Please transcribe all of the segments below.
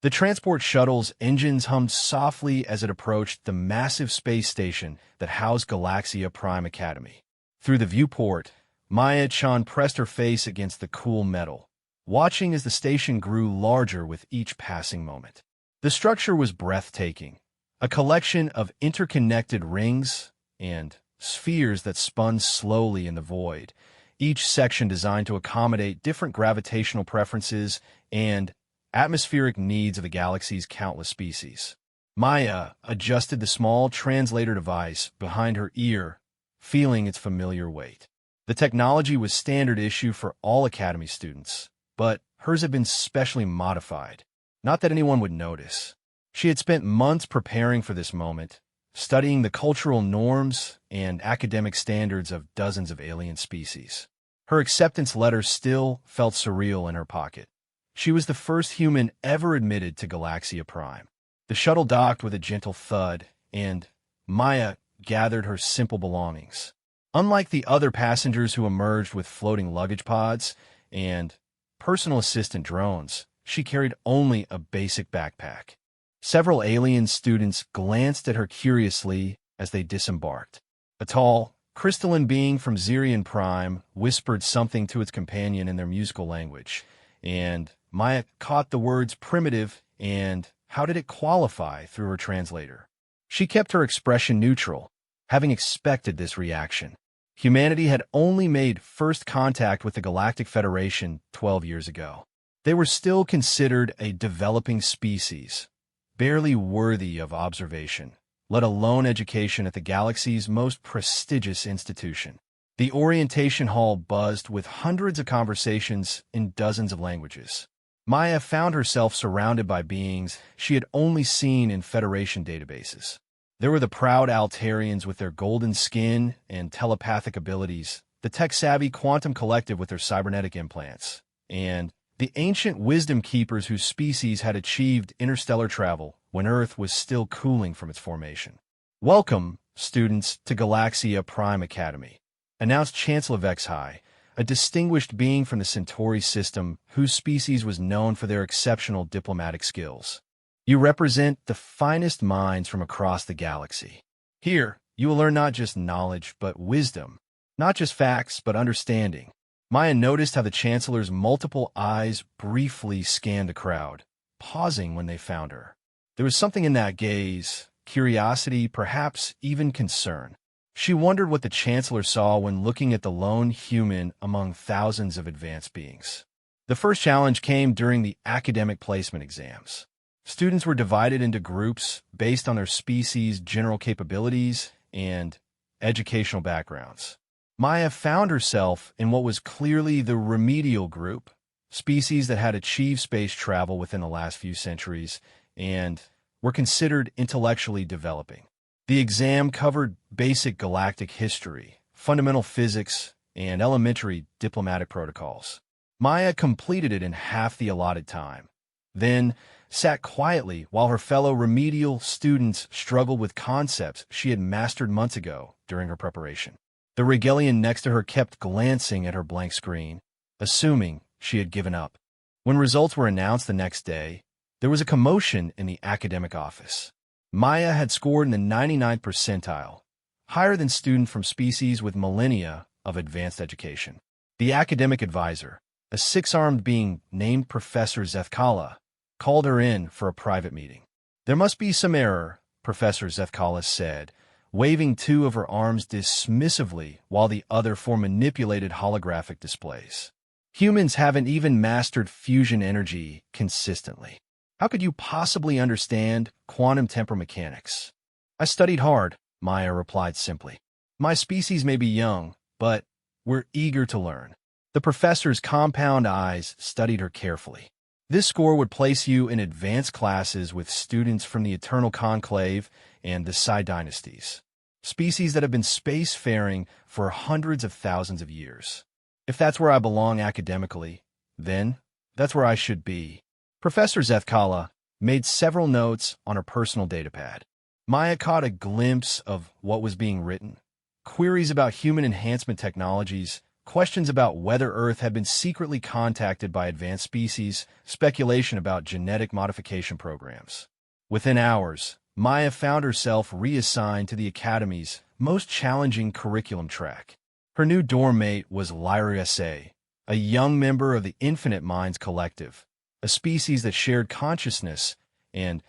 The transport shuttle's engines hummed softly as it approached the massive space station that housed Galaxia Prime Academy. Through the viewport, Maya-chan pressed her face against the cool metal, watching as the station grew larger with each passing moment. The structure was breathtaking, a collection of interconnected rings and spheres that spun slowly in the void, each section designed to accommodate different gravitational preferences and atmospheric needs of the galaxy's countless species. Maya adjusted the small translator device behind her ear, feeling its familiar weight. The technology was standard issue for all Academy students, but hers had been specially modified. Not that anyone would notice. She had spent months preparing for this moment, studying the cultural norms and academic standards of dozens of alien species. Her acceptance letter still felt surreal in her pocket. She was the first human ever admitted to Galaxia Prime. The shuttle docked with a gentle thud, and Maya gathered her simple belongings. Unlike the other passengers who emerged with floating luggage pods and personal assistant drones, she carried only a basic backpack. Several alien students glanced at her curiously as they disembarked. A tall, crystalline being from Zirian Prime whispered something to its companion in their musical language, and Maya caught the words primitive and how did it qualify through her translator. She kept her expression neutral, having expected this reaction. Humanity had only made first contact with the Galactic Federation 12 years ago. They were still considered a developing species, barely worthy of observation, let alone education at the galaxy's most prestigious institution. The orientation hall buzzed with hundreds of conversations in dozens of languages. Maya found herself surrounded by beings she had only seen in Federation databases. There were the proud Altarians with their golden skin and telepathic abilities, the tech-savvy Quantum Collective with their cybernetic implants, and the ancient Wisdom Keepers whose species had achieved interstellar travel when Earth was still cooling from its formation. "Welcome, students, to Galaxia Prime Academy," announced Chancellor Vexhai, a distinguished being from the Centauri system whose species was known for their exceptional diplomatic skills. "You represent the finest minds from across the galaxy. Here, you will learn not just knowledge, but wisdom. Not just facts, but understanding." Maya noticed how the Chancellor's multiple eyes briefly scanned the crowd, pausing when they found her. There was something in that gaze, curiosity, perhaps even concern. She wondered what the Chancellor saw when looking at the lone human among thousands of advanced beings. The first challenge came during the academic placement exams. Students were divided into groups based on their species' general capabilities and educational backgrounds. Maya found herself in what was clearly the remedial group, species that had achieved space travel within the last few centuries and were considered intellectually developing. The exam covered basic galactic history, fundamental physics, and elementary diplomatic protocols. Maya completed it in half the allotted time, then sat quietly while her fellow remedial students struggled with concepts she had mastered months ago during her preparation. The Regalian next to her kept glancing at her blank screen, assuming she had given up. When results were announced the next day, there was a commotion in the academic office. Maya had scored in the 99th percentile, higher than students from species with millennia of advanced education. The academic advisor, a six-armed being named Professor Zethkala, called her in for a private meeting. "There must be some error," Professor Zethkala said, waving two of her arms dismissively while the other for manipulated holographic displays. "Humans haven't even mastered fusion energy consistently. How could you possibly understand quantum temporal mechanics?" "I studied hard," Maya replied simply. "My species may be young, but we're eager to learn." The professor's compound eyes studied her carefully. "This score would place you in advanced classes with students from the Eternal Conclave and the Psi dynasties, species that have been spacefaring for hundreds of thousands of years. If that's where I belong academically, then that's where I should be." Professor Zethkala made several notes on her personal datapad. Maya caught a glimpse of what was being written. Queries about human enhancement technologies, questions about whether Earth had been secretly contacted by advanced species, speculation about genetic modification programs. Within hours, Maya found herself reassigned to the Academy's most challenging curriculum track. Her new dorm mate was Lyra S.A., a young member of the Infinite Minds Collective, a species that shared consciousness and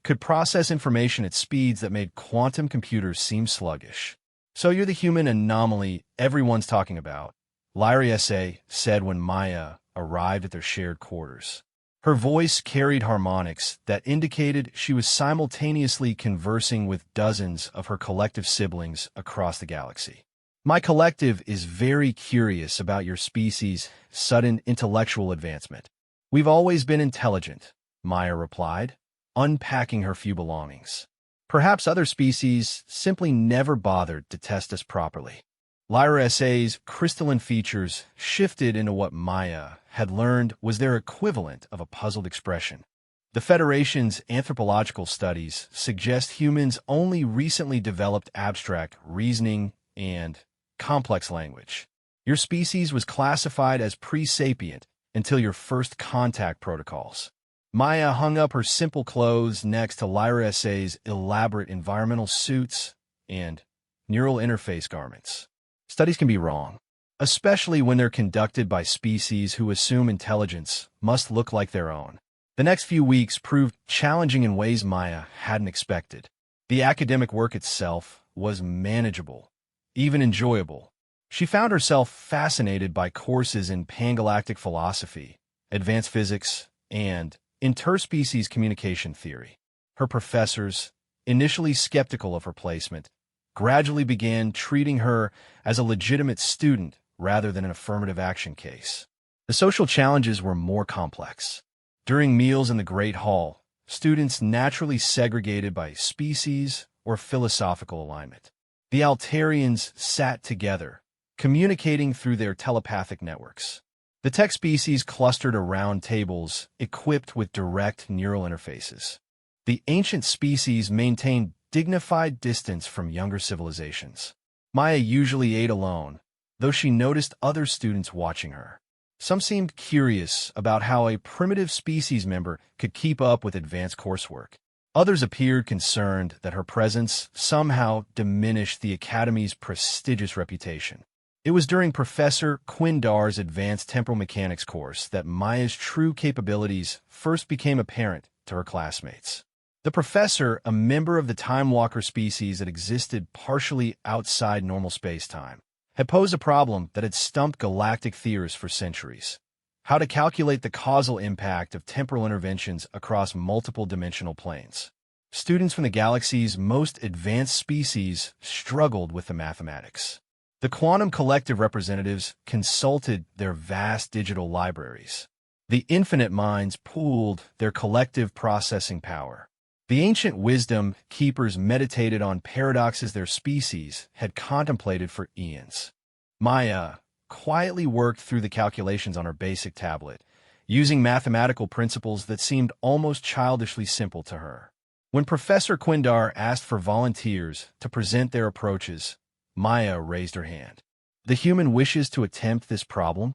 could process information at speeds that made quantum computers seem sluggish. "So you're the human anomaly everyone's talking about," Lyra S.A. said when Maya arrived at their shared quarters. Her voice carried harmonics that indicated she was simultaneously conversing with dozens of her collective siblings across the galaxy. "My collective is very curious about your species' sudden intellectual advancement. We've always been intelligent," Maya replied, unpacking her few belongings. "Perhaps other species simply never bothered to test us properly." Lyra S.A.'s crystalline features shifted into what Maya had learned was their equivalent of a puzzled expression. The Federation's anthropological studies suggest humans only recently developed abstract reasoning and complex language. Your species was classified as pre-sapient until your first contact protocols. Maya hung up her simple clothes next to Lyra S.A.'s elaborate environmental suits and neural interface garments. Studies can be wrong, especially when they're conducted by species who assume intelligence must look like their own. The next few weeks proved challenging in ways Maya hadn't expected. The academic work itself was manageable, even enjoyable. She found herself fascinated by courses in pangalactic philosophy, advanced physics, and interspecies communication theory. Her professors, initially skeptical of her placement, gradually began treating her as a legitimate student rather than an affirmative action case. The social challenges were more complex. During meals in the Great Hall, students naturally segregated by species or philosophical alignment. The Altarians sat together, communicating through their telepathic networks. The tech species clustered around tables equipped with direct neural interfaces. The ancient species maintained dignified distance from younger civilizations. Maya usually ate alone, though she noticed other students watching her. Some seemed curious about how a primitive species member could keep up with advanced coursework. Others appeared concerned that her presence somehow diminished the Academy's prestigious reputation. It was during Professor Quindar's advanced temporal mechanics course that Maya's true capabilities first became apparent to her classmates. The professor, a member of the Time Walker species that existed partially outside normal space-time, had posed a problem that had stumped galactic theorists for centuries: how to calculate the causal impact of temporal interventions across multiple dimensional planes. Students from the galaxy's most advanced species struggled with the mathematics. The Quantum Collective representatives consulted their vast digital libraries. The Infinite Minds pooled their collective processing power. The ancient wisdom keepers meditated on paradoxes their species had contemplated for eons. Maya quietly worked through the calculations on her basic tablet, using mathematical principles that seemed almost childishly simple to her. When Professor Quindar asked for volunteers to present their approaches, Maya raised her hand. "The human wishes to attempt this problem?"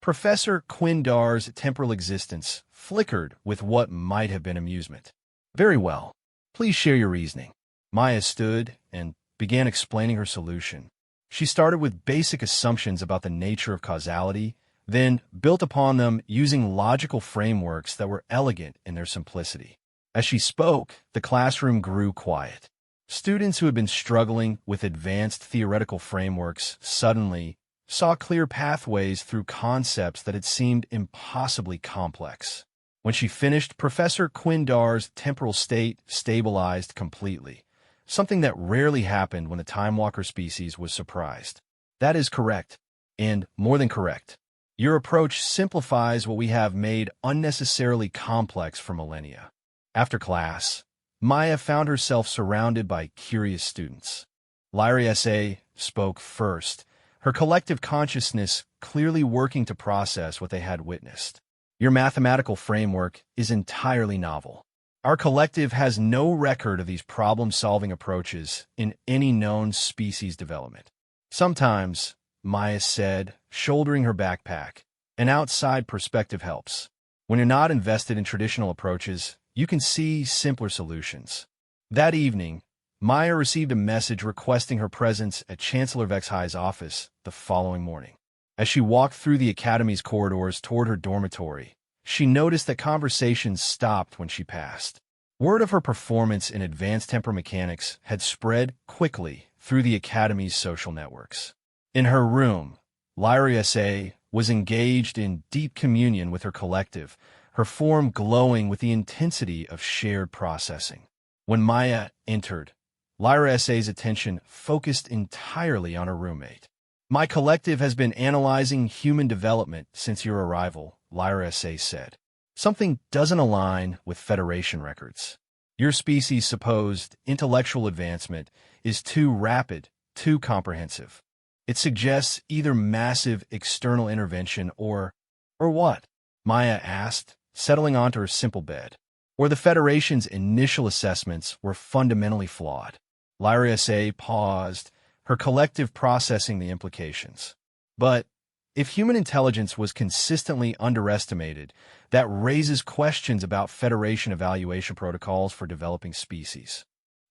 Professor Quindar's temporal existence flickered with what might have been amusement. "Very well. Please share your reasoning." Maya stood and began explaining her solution. She started with basic assumptions about the nature of causality, then built upon them using logical frameworks that were elegant in their simplicity. As she spoke, the classroom grew quiet. Students who had been struggling with advanced theoretical frameworks suddenly saw clear pathways through concepts that had seemed impossibly complex. When she finished, Professor Quindar's temporal state stabilized completely, something that rarely happened when the Time Walker species was surprised. "That is correct, and more than correct. Your approach simplifies what we have made unnecessarily complex for millennia." After class, Maya found herself surrounded by curious students. Lyra S.A. spoke first, her collective consciousness clearly working to process what they had witnessed. "Your mathematical framework is entirely novel. Our collective has no record of these problem-solving approaches in any known species development." "Sometimes," Maya said, shouldering her backpack. An outside perspective helps. When you're not invested in traditional approaches, you can see simpler solutions. That evening, Maya received a message requesting her presence at Chancellor Vexhi's office the following morning. As she walked through the academy's corridors toward her dormitory, she noticed that conversations stopped when she passed. Word of her performance in advanced temporal mechanics had spread quickly through the academy's social networks. In her room, Lyra S.A. was engaged in deep communion with her collective, her form glowing with the intensity of shared processing. When Maya entered, Lyra S.A.'s attention focused entirely on her roommate. "My collective has been analyzing human development since your arrival," Lyra S.A. said. "Something doesn't align with Federation records. Your species' supposed intellectual advancement is too rapid, too comprehensive. It suggests either massive external intervention or what?" Maya asked, settling onto her simple bed. "Or the Federation's initial assessments were fundamentally flawed." Lyra S.A. paused, her collective processing the implications. But if human intelligence was consistently underestimated, that raises questions about Federation evaluation protocols for developing species.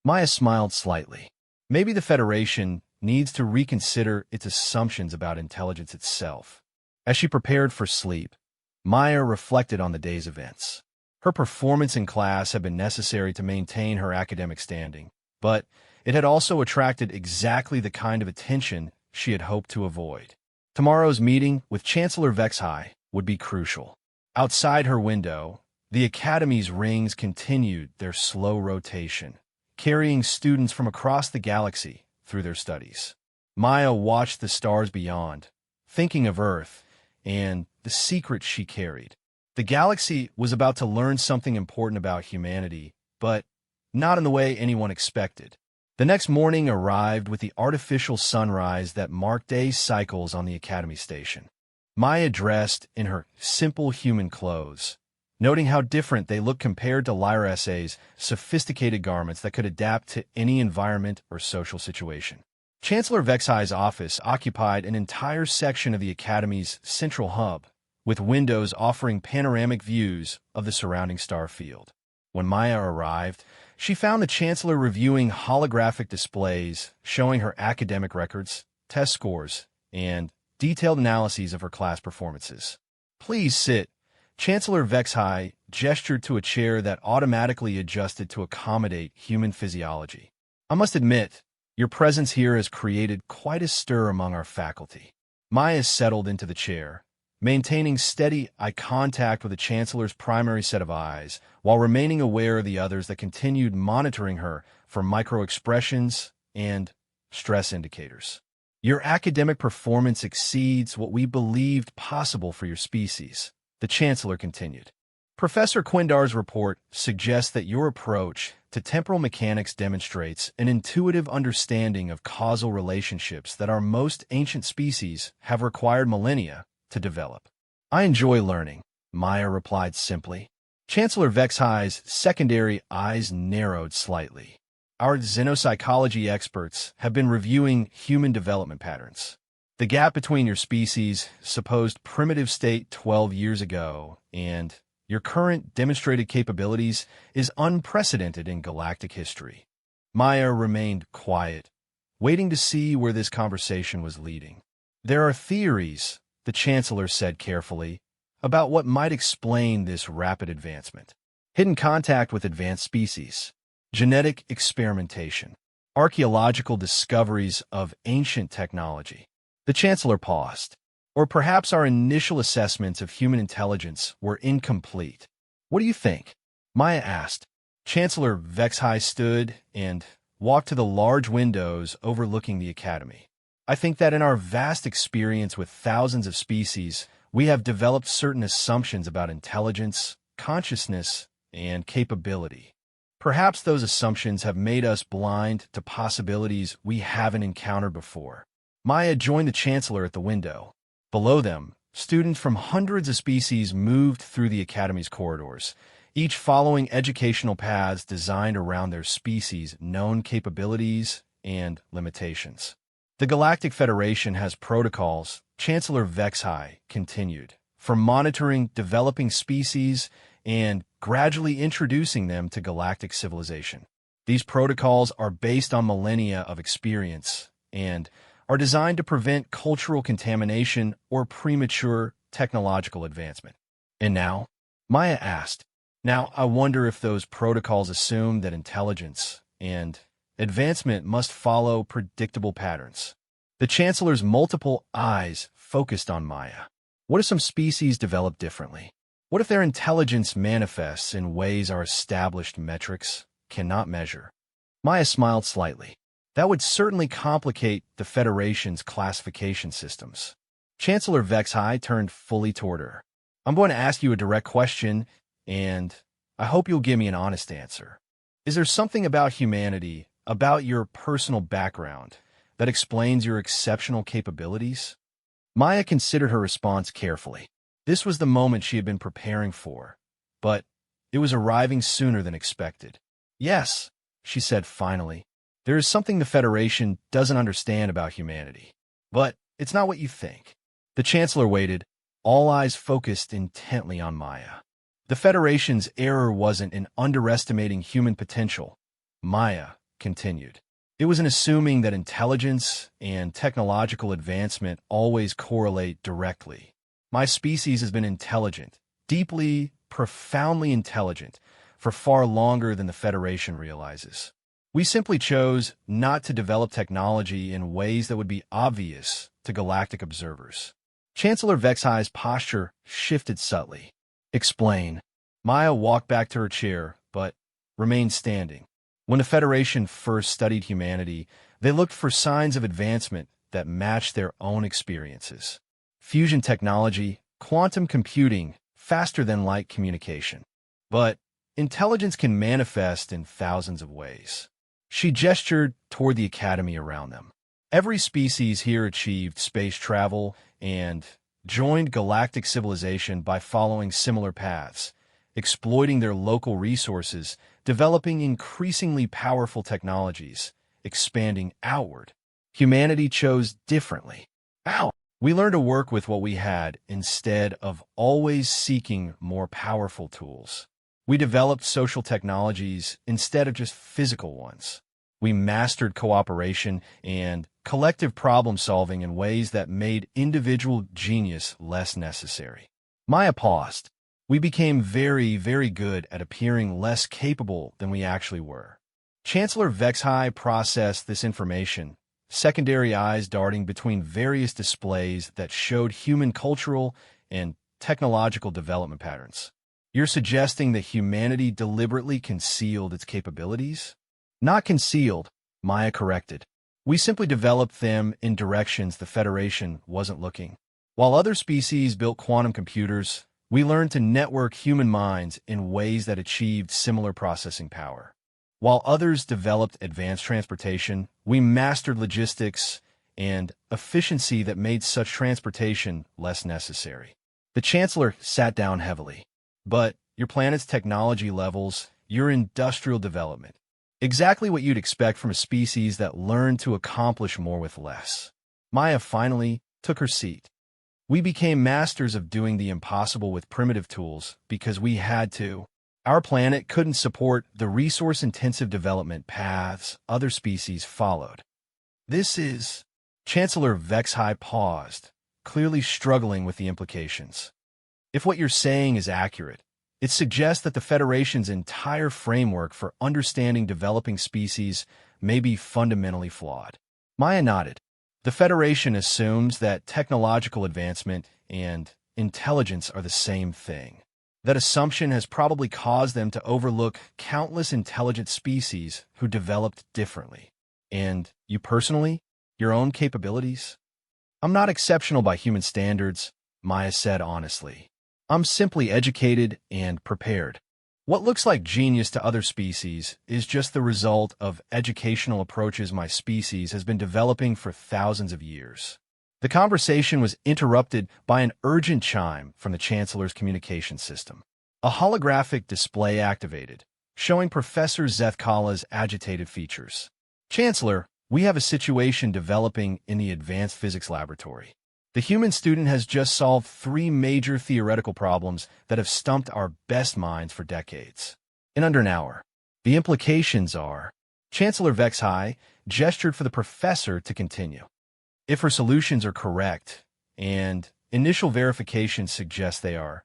Maya smiled slightly. Maybe the Federation needs to reconsider its assumptions about intelligence itself. As she prepared for sleep, Maya reflected on the day's events. Her performance in class had been necessary to maintain her academic standing, but it had also attracted exactly the kind of attention she had hoped to avoid. Tomorrow's meeting with Chancellor Vexhi would be crucial. Outside her window, the Academy's rings continued their slow rotation, carrying students from across the galaxy through their studies. Maya watched the stars beyond, thinking of Earth and the secret she carried. The galaxy was about to learn something important about humanity, but not in the way anyone expected. The next morning arrived with the artificial sunrise that marked day cycles on the Academy station. Maya dressed in her simple human clothes, noting how different they looked compared to Lyra S.A.'s sophisticated garments that could adapt to any environment or social situation. Chancellor Vexhi's office occupied an entire section of the Academy's central hub, with windows offering panoramic views of the surrounding star field. When Maya arrived, she found the Chancellor reviewing holographic displays showing her academic records, test scores, and detailed analyses of her class performances. "Please sit." Chancellor Vexhi gestured to a chair that automatically adjusted to accommodate human physiology. "I must admit, your presence here has created quite a stir among our faculty." Maya settled into the chair, maintaining steady eye contact with the Chancellor's primary set of eyes, while remaining aware of the others that continued monitoring her for micro-expressions and stress indicators. "Your academic performance exceeds what we believed possible for your species," the Chancellor continued. "Professor Quindar's report suggests that your approach to temporal mechanics demonstrates an intuitive understanding of causal relationships that our most ancient species have required millennia to develop." "I enjoy learning," Maya replied simply. Chancellor Vexhi's secondary eyes narrowed slightly. "Our xenopsychology experts have been reviewing human development patterns. The gap between your species' supposed primitive state 12 years ago and your current demonstrated capabilities is unprecedented in galactic history." Maya remained quiet, waiting to see where this conversation was leading. "There are theories," the Chancellor said carefully, "about what might explain this rapid advancement. Hidden contact with advanced species, genetic experimentation, archaeological discoveries of ancient technology." The Chancellor paused. "Or perhaps our initial assessments of human intelligence were incomplete. What do you think?" Maya asked. Chancellor Vexhi stood and walked to the large windows overlooking the Academy. "I think that in our vast experience with thousands of species, we have developed certain assumptions about intelligence, consciousness, and capability. Perhaps those assumptions have made us blind to possibilities we haven't encountered before." Maya joined the Chancellor at the window. Below them, students from hundreds of species moved through the Academy's corridors, each following educational paths designed around their species' known capabilities and limitations. The Galactic Federation has protocols, Chancellor Vexhai continued, for monitoring developing species and gradually introducing them to galactic civilization. These protocols are based on millennia of experience and are designed to prevent cultural contamination or premature technological advancement. And now, Maya asked, now I wonder if those protocols assume that intelligence and advancement must follow predictable patterns. The Chancellor's multiple eyes focused on Maya. What if some species develop differently? What if their intelligence manifests in ways our established metrics cannot measure? Maya smiled slightly. That would certainly complicate the Federation's classification systems. Chancellor Vexhai turned fully toward her. I'm going to ask you a direct question, and I hope you'll give me an honest answer. Is there something about humanity, about your personal background, that explains your exceptional capabilities? Maya considered her response carefully. This was the moment she had been preparing for, but it was arriving sooner than expected. Yes, she said finally. There is something the Federation doesn't understand about humanity. But it's not what you think. The Chancellor waited, all eyes focused intently on Maya. The Federation's error wasn't in underestimating human potential, Maya continued. It was in assuming that intelligence and technological advancement always correlate directly. My species has been intelligent, deeply, profoundly intelligent, for far longer than the Federation realizes. We simply chose not to develop technology in ways that would be obvious to galactic observers. Chancellor Vexhai's posture shifted subtly. Explain. Maya walked back to her chair, but remained standing. When the Federation first studied humanity, they looked for signs of advancement that matched their own experiences. Fusion technology, quantum computing, faster-than-light communication. But intelligence can manifest in thousands of ways. She gestured toward the academy around them. Every species here achieved space travel and joined galactic civilization by following similar paths, exploiting their local resources, developing increasingly powerful technologies, expanding outward. Humanity chose differently. How? We learned to work with what we had instead of always seeking more powerful tools. We developed social technologies instead of just physical ones. We mastered cooperation and collective problem-solving in ways that made individual genius less necessary. Maya paused. We became very, very good at appearing less capable than we actually were. Chancellor Vexhai processed this information, secondary eyes darting between various displays that showed human cultural and technological development patterns. You're suggesting that humanity deliberately concealed its capabilities? Not concealed, Maya corrected. We simply developed them in directions the Federation wasn't looking. While other species built quantum computers, we learned to network human minds in ways that achieved similar processing power. While others developed advanced transportation, we mastered logistics and efficiency that made such transportation less necessary. The Chancellor sat down heavily. But your planet's technology levels, your industrial development, exactly what you'd expect from a species that learned to accomplish more with less. Maya finally took her seat. We became masters of doing the impossible with primitive tools because we had to. Our planet couldn't support the resource-intensive development paths other species followed. This is... Chancellor Vexhai paused, clearly struggling with the implications. If what you're saying is accurate, it suggests that the Federation's entire framework for understanding developing species may be fundamentally flawed. Maya nodded. The Federation assumes that technological advancement and intelligence are the same thing. That assumption has probably caused them to overlook countless intelligent species who developed differently. And you personally? Your own capabilities? I'm not exceptional by human standards, Maya said honestly. I'm simply educated and prepared. What looks like genius to other species is just the result of educational approaches my species has been developing for thousands of years. The conversation was interrupted by an urgent chime from the Chancellor's communication system. A holographic display activated, showing Professor Zethkala's agitated features. Chancellor, We have a situation developing in the advanced physics laboratory. The human student has just solved three major theoretical problems that have stumped our best minds for decades. In under an hour. The implications are, Chancellor Vexhai gestured for the professor to continue. If her solutions are correct, and initial verifications suggest they are,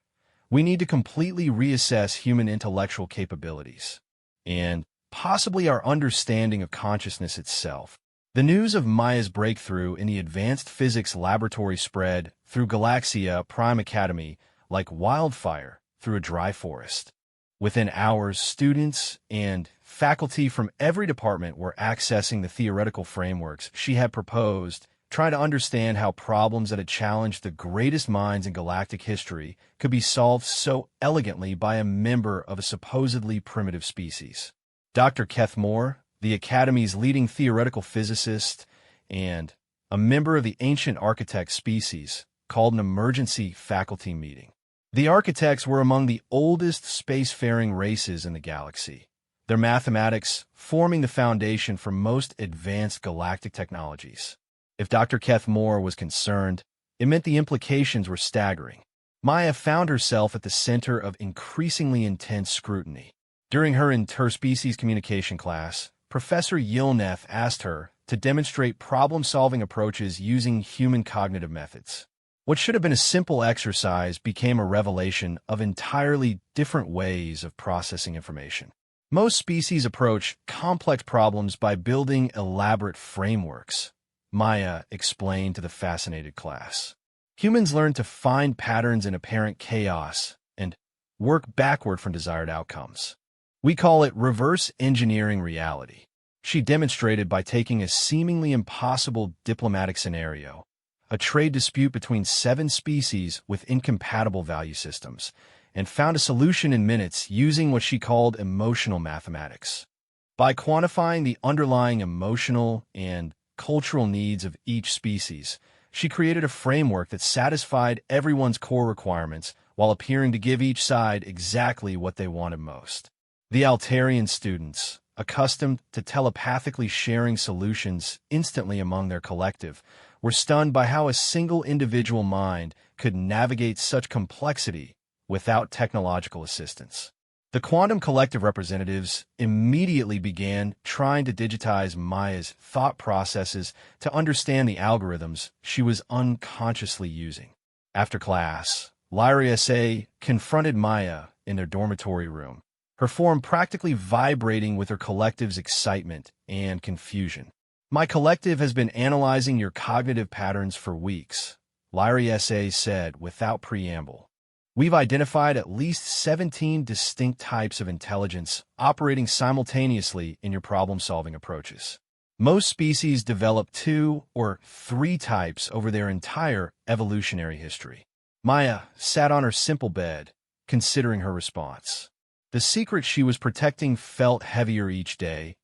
we need to completely reassess human intellectual capabilities, and possibly our understanding of consciousness itself. The news of Maya's breakthrough in the advanced physics laboratory spread through Galaxia Prime Academy like wildfire through a dry forest. Within hours, students and faculty from every department were accessing the theoretical frameworks she had proposed, trying to understand how problems that had challenged the greatest minds in galactic history could be solved so elegantly by a member of a supposedly primitive species. Dr. Keth Moore, the Academy's leading theoretical physicist and a member of the ancient architect species, called an emergency faculty meeting. The architects were among the oldest spacefaring races in the galaxy, their mathematics forming the foundation for most advanced galactic technologies. If Dr. Keth Moore was concerned, it meant the implications were staggering. Maya found herself at the center of increasingly intense scrutiny. During her interspecies communication class, Professor Yilneth asked her to demonstrate problem-solving approaches using human cognitive methods. What should have been a simple exercise became a revelation of entirely different ways of processing information. Most species approach complex problems by building elaborate frameworks, Maya explained to the fascinated class. Humans learn to find patterns in apparent chaos and work backward from desired outcomes. We call it reverse engineering reality. She demonstrated by taking a seemingly impossible diplomatic scenario, a trade dispute between 7 species with incompatible value systems, and found a solution in minutes using what she called emotional mathematics. By quantifying the underlying emotional and cultural needs of each species, she created a framework that satisfied everyone's core requirements while appearing to give each side exactly what they wanted most. The Altarian students, accustomed to telepathically sharing solutions instantly among their collective, were stunned by how a single individual mind could navigate such complexity without technological assistance. The quantum collective representatives immediately began trying to digitize Maya's thought processes to understand the algorithms she was unconsciously using. After class, Lyra S.A. confronted Maya in their dormitory room, her form practically vibrating with her collective's excitement and confusion. "My collective has been analyzing your cognitive patterns for weeks," Lyra S.A. said without preamble. "We've identified at least 17 distinct types of intelligence operating simultaneously in your problem-solving approaches. Most species develop 2 or 3 types over their entire evolutionary history." Maya sat on her simple bed, considering her response. The secret she was protecting felt heavier each day,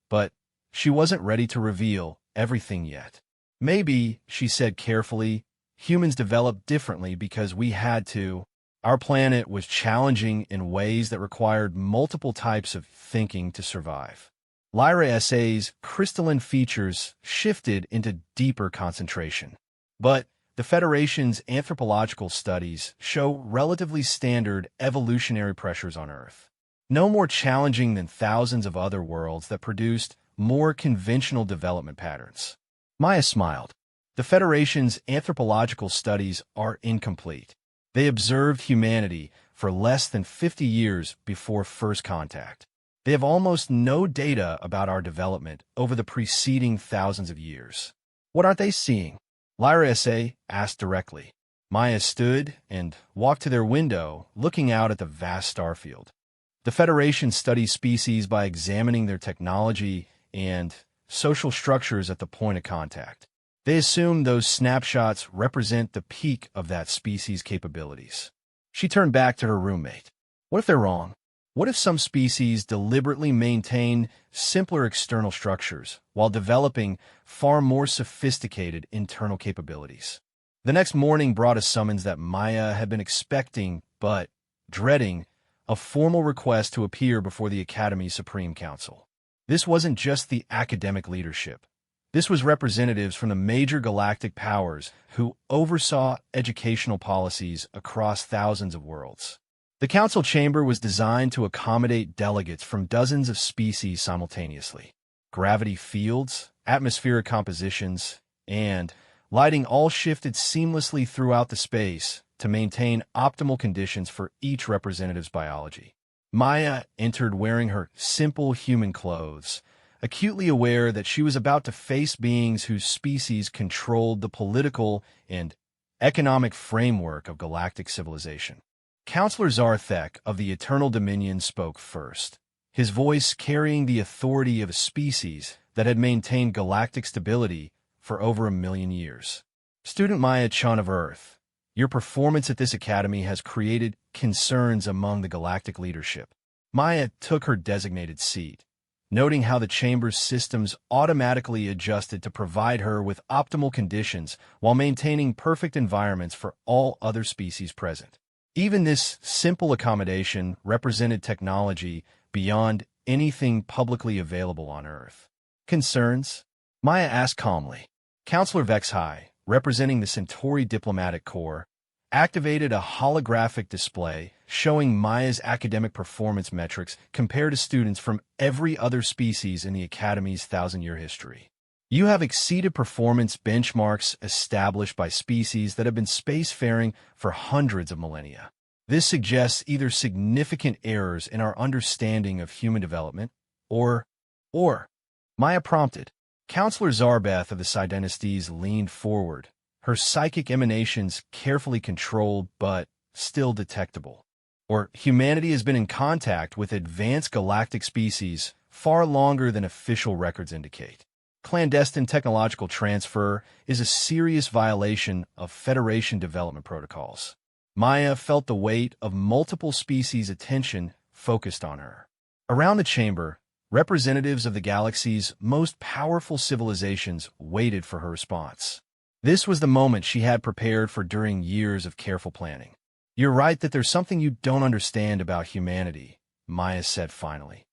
but she wasn't ready to reveal everything yet. "Maybe," she said carefully, "humans developed differently because we had to. Our planet was challenging in ways that required multiple types of thinking to survive." Lyra S.A.'s crystalline features shifted into deeper concentration. "But the Federation's anthropological studies show relatively standard evolutionary pressures on Earth. No more challenging than thousands of other worlds that produced more conventional development patterns." Maya smiled. "The Federation's anthropological studies are incomplete. They observed humanity for less than 50 years before first contact. They have almost no data about our development over the preceding thousands of years." "What aren't they seeing?" Lyra S.A. asked directly. Maya stood and walked to their window, looking out at the vast starfield. "The Federation studies species by examining their technology and social structures at the point of contact. They assume those snapshots represent the peak of that species' capabilities." She turned back to her roommate. "What if they're wrong? What if some species deliberately maintain simpler external structures while developing far more sophisticated internal capabilities?" The next morning brought a summons that Maya had been expecting but dreading, a formal request to appear before the Academy's Supreme Council. This wasn't just the academic leadership. This was representatives from the major galactic powers who oversaw educational policies across thousands of worlds. The council chamber was designed to accommodate delegates from dozens of species simultaneously. Gravity fields, atmospheric compositions, and lighting all shifted seamlessly throughout the space to maintain optimal conditions for each representative's biology. Maya entered wearing her simple human clothes, acutely aware that she was about to face beings whose species controlled the political and economic framework of galactic civilization. Counselor Zarthek of the Eternal Dominion spoke first, his voice carrying the authority of a species that had maintained galactic stability for over 1,000,000 years. Student Maya Chun of Earth, your performance at this academy has created concerns among the galactic leadership. Maya took her designated seat, noting how the chamber's systems automatically adjusted to provide her with optimal conditions while maintaining perfect environments for all other species present. Even this simple accommodation represented technology beyond anything publicly available on Earth. Concerns? Maya asked calmly. Counselor Vexhai, representing the Centauri Diplomatic Corps, activated a holographic display showing Maya's academic performance metrics compared to students from every other species in the Academy's 1,000-year history. You have exceeded performance benchmarks established by species that have been spacefaring for hundreds of millennia. This suggests either significant errors in our understanding of human development, or, Maya prompted. Counselor Zarbeth of the Psi Dynasties leaned forward, her psychic emanations carefully controlled but still detectable. Or humanity has been in contact with advanced galactic species far longer than official records indicate. Clandestine technological transfer is a serious violation of Federation development protocols. Maya felt the weight of multiple species' attention focused on her. Around the chamber, representatives of the galaxy's most powerful civilizations waited for her response. This was the moment she had prepared for during years of careful planning. You're right that there's something you don't understand about humanity, Maya said finally.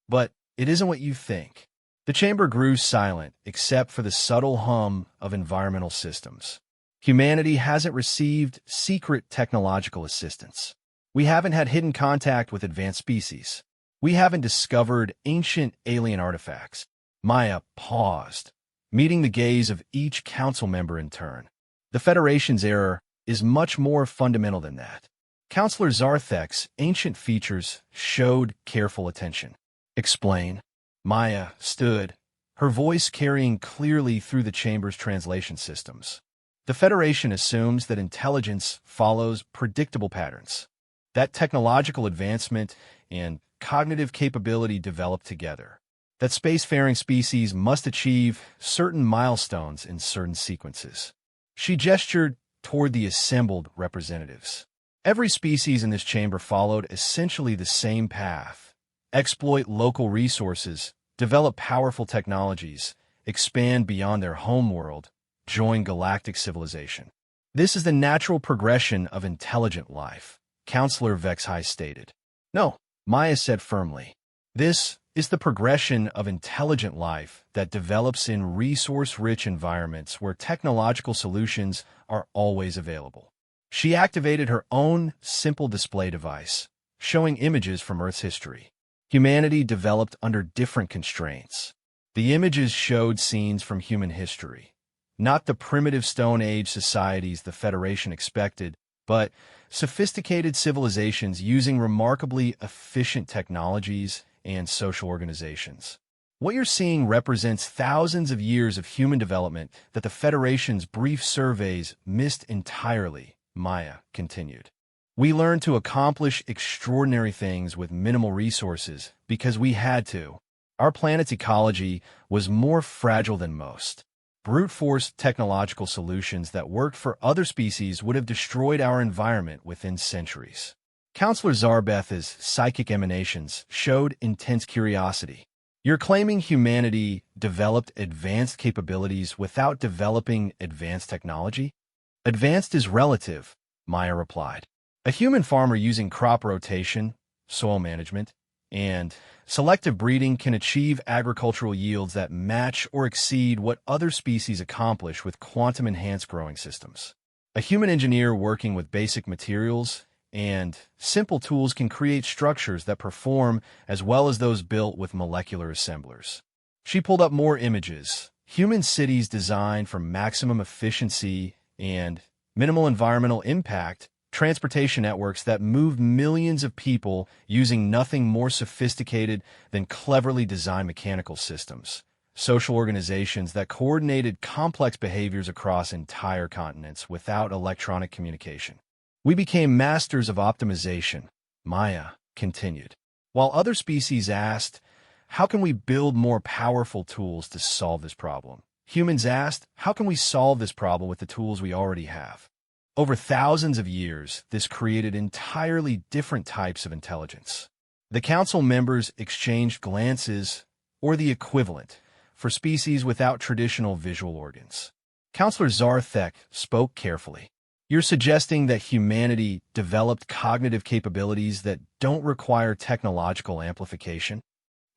But it isn't what you think. The chamber grew silent except for the subtle hum of environmental systems. Humanity hasn't received secret technological assistance. We haven't had hidden contact with advanced species. We haven't discovered ancient alien artifacts. Maya paused, meeting the gaze of each council member in turn. The Federation's error is much more fundamental than that. Counselor Zarthek's ancient features showed careful attention. Explain. Maya stood, her voice carrying clearly through the chamber's translation systems. The Federation assumes that intelligence follows predictable patterns, that technological advancement and cognitive capability develop together, that spacefaring species must achieve certain milestones in certain sequences. She gestured toward the assembled representatives. Every species in this chamber followed essentially the same path: exploit local resources, develop powerful technologies, expand beyond their homeworld, join galactic civilization. This is the natural progression of intelligent life, Counselor Vexhai stated. No, Maya said firmly. This is the progression of intelligent life that develops in resource-rich environments where technological solutions are always available. She activated her own simple display device, showing images from Earth's history. Humanity developed under different constraints. The images showed scenes from human history, not the primitive Stone Age societies the Federation expected, but sophisticated civilizations using remarkably efficient technologies and social organizations. What you're seeing represents thousands of years of human development that the Federation's brief surveys missed entirely, Maya continued. We learned to accomplish extraordinary things with minimal resources because we had to. Our planet's ecology was more fragile than most. Brute force technological solutions that worked for other species would have destroyed our environment within centuries. Counselor Zarbeth's psychic emanations showed intense curiosity. You're claiming humanity developed advanced capabilities without developing advanced technology? Advanced is relative, Maya replied. A human farmer using crop rotation, soil management, And selective breeding can achieve agricultural yields that match or exceed what other species accomplish with quantum-enhanced growing systems. A human engineer working with basic materials and simple tools can create structures that perform as well as those built with molecular assemblers. She pulled up more images. Human cities designed for maximum efficiency and minimal environmental impact, transportation networks that move millions of people using nothing more sophisticated than cleverly designed mechanical systems, social organizations that coordinated complex behaviors across entire continents without electronic communication. We became masters of optimization, Maya continued. While other species asked, how can we build more powerful tools to solve this problem? Humans asked, how can we solve this problem with the tools we already have? Over thousands of years, this created entirely different types of intelligence. The council members exchanged glances, or the equivalent, for species without traditional visual organs. Counselor Zarthek spoke carefully. You're suggesting that humanity developed cognitive capabilities that don't require technological amplification?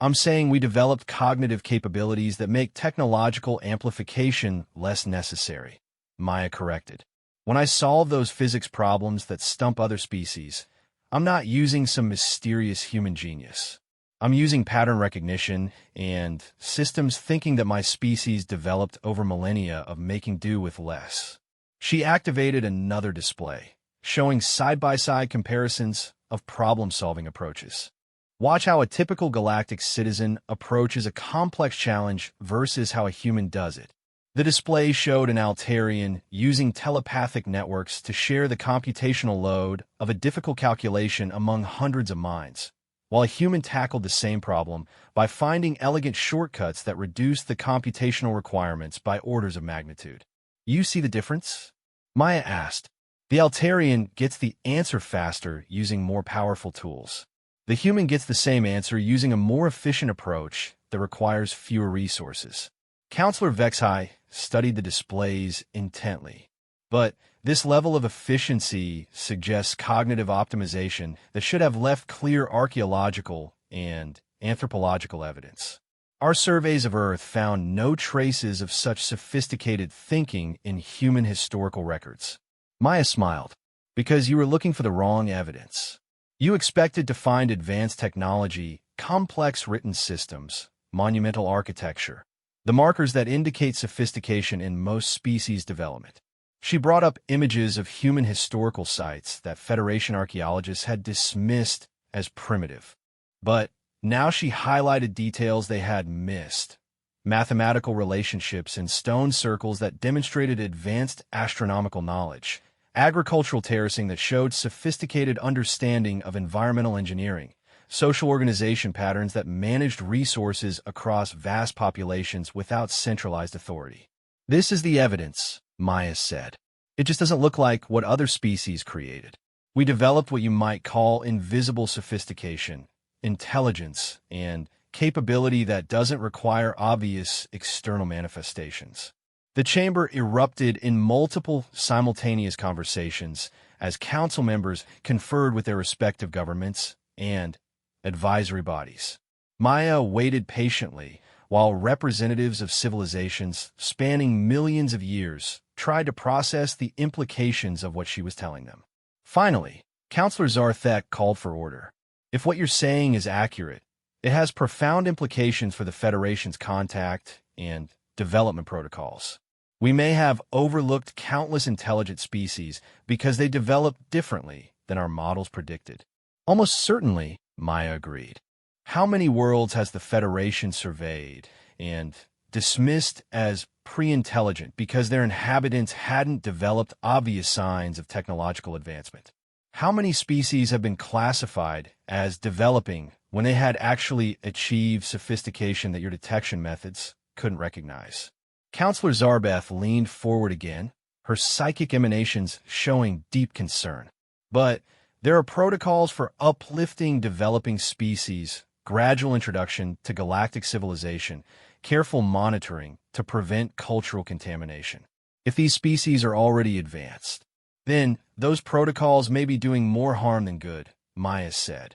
I'm saying we developed cognitive capabilities that make technological amplification less necessary, Maya corrected. When I solve those physics problems that stump other species, I'm not using some mysterious human genius. I'm using pattern recognition and systems thinking that my species developed over millennia of making do with less. She activated another display, showing side-by-side comparisons of problem-solving approaches. Watch how a typical galactic citizen approaches a complex challenge versus how a human does it. The display showed an Altarian using telepathic networks to share the computational load of a difficult calculation among hundreds of minds, while a human tackled the same problem by finding elegant shortcuts that reduced the computational requirements by orders of magnitude. You see the difference? Maya asked. The Altarian gets the answer faster using more powerful tools. The human gets the same answer using a more efficient approach that requires fewer resources. Counselor Vexhai studied the displays intently. But this level of efficiency suggests cognitive optimization that should have left clear archaeological and anthropological evidence. Our surveys of Earth found no traces of such sophisticated thinking in human historical records. Maya smiled, because you were looking for the wrong evidence. You expected to find advanced technology, complex written systems, monumental architecture, the markers that indicate sophistication in most species development. She brought up images of human historical sites that Federation archaeologists had dismissed as primitive. But now she highlighted details they had missed. Mathematical relationships in stone circles that demonstrated advanced astronomical knowledge, agricultural terracing that showed sophisticated understanding of environmental engineering, social organization patterns that managed resources across vast populations without centralized authority. This is the evidence, Maya said. It just doesn't look like what other species created. We developed what you might call invisible sophistication, intelligence, and capability that doesn't require obvious external manifestations. The chamber erupted in multiple simultaneous conversations as council members conferred with their respective governments and advisory bodies. Maya waited patiently while representatives of civilizations spanning millions of years tried to process the implications of what she was telling them. Finally, Counselor Zarthek called for order. If what you're saying is accurate, it has profound implications for the Federation's contact and development protocols. We may have overlooked countless intelligent species because they developed differently than our models predicted. Almost certainly, Maya agreed. How many worlds has the Federation surveyed and dismissed as pre-intelligent because their inhabitants hadn't developed obvious signs of technological advancement? How many species have been classified as developing when they had actually achieved sophistication that your detection methods couldn't recognize? Counselor Zarbeth leaned forward again, her psychic emanations showing deep concern. But there are protocols for uplifting developing species, gradual introduction to galactic civilization, careful monitoring to prevent cultural contamination. If these species are already advanced, then those protocols may be doing more harm than good, Maya said.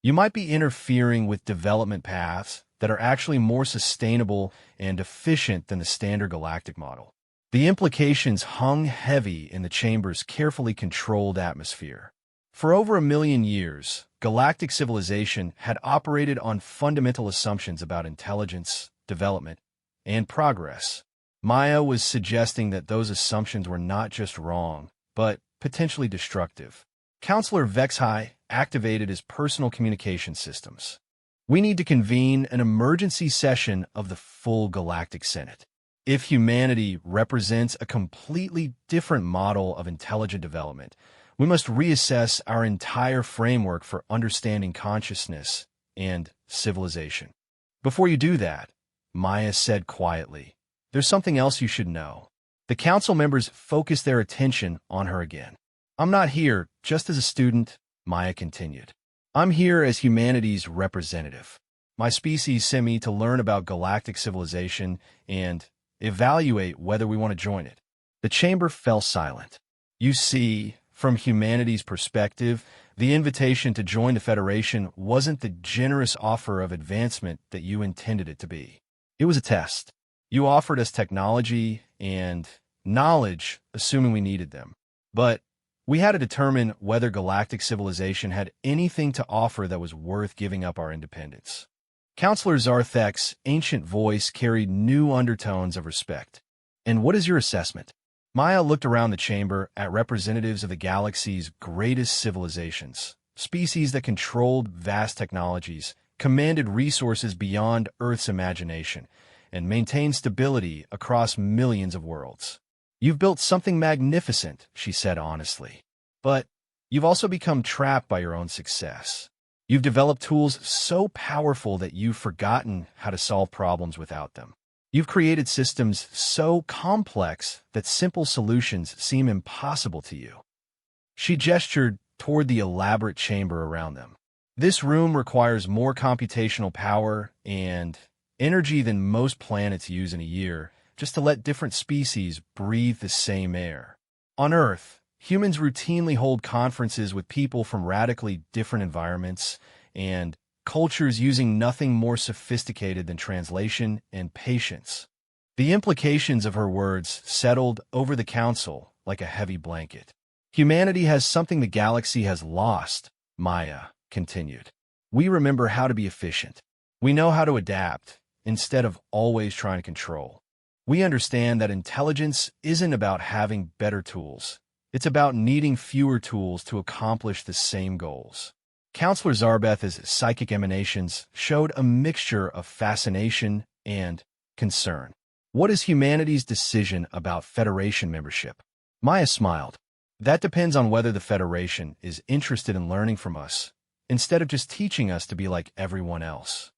You might be interfering with development paths that are actually more sustainable and efficient than the standard galactic model. The implications hung heavy in the chamber's carefully controlled atmosphere. For over 1 million years, galactic civilization had operated on fundamental assumptions about intelligence, development, and progress. Maya was suggesting that those assumptions were not just wrong, but potentially destructive. Counselor Vexhai activated his personal communication systems. We need to convene an emergency session of the full Galactic Senate. If humanity represents a completely different model of intelligent development, we must reassess our entire framework for understanding consciousness and civilization. Before you do that, Maya said quietly, there's something else you should know. The council members focused their attention on her again. I'm not here just as a student, Maya continued. I'm here as humanity's representative. My species sent me to learn about galactic civilization and evaluate whether we want to join it. The chamber fell silent. You see, from humanity's perspective, the invitation to join the Federation wasn't the generous offer of advancement that you intended it to be. It was a test. You offered us technology and knowledge, assuming we needed them. But we had to determine whether galactic civilization had anything to offer that was worth giving up our independence. Counselor Zarthek's ancient voice carried new undertones of respect. And what is your assessment? Maya looked around the chamber at representatives of the galaxy's greatest civilizations, species that controlled vast technologies, commanded resources beyond Earth's imagination, and maintained stability across millions of worlds. You've built something magnificent, she said honestly. But you've also become trapped by your own success. You've developed tools so powerful that you've forgotten how to solve problems without them. You've created systems so complex that simple solutions seem impossible to you. She gestured toward the elaborate chamber around them. This room requires more computational power and energy than most planets use in a year just to let different species breathe the same air. On Earth, humans routinely hold conferences with people from radically different environments and cultures using nothing more sophisticated than translation and patience. The implications of her words settled over the council like a heavy blanket. Humanity has something the galaxy has lost, Maya continued. We remember how to be efficient. We know how to adapt instead of always trying to control. We understand that intelligence isn't about having better tools. It's about needing fewer tools to accomplish the same goals. Counselor Zarbeth's psychic emanations showed a mixture of fascination and concern. What is humanity's decision about Federation membership? Maya smiled. That depends on whether the Federation is interested in learning from us, instead of just teaching us to be like everyone else.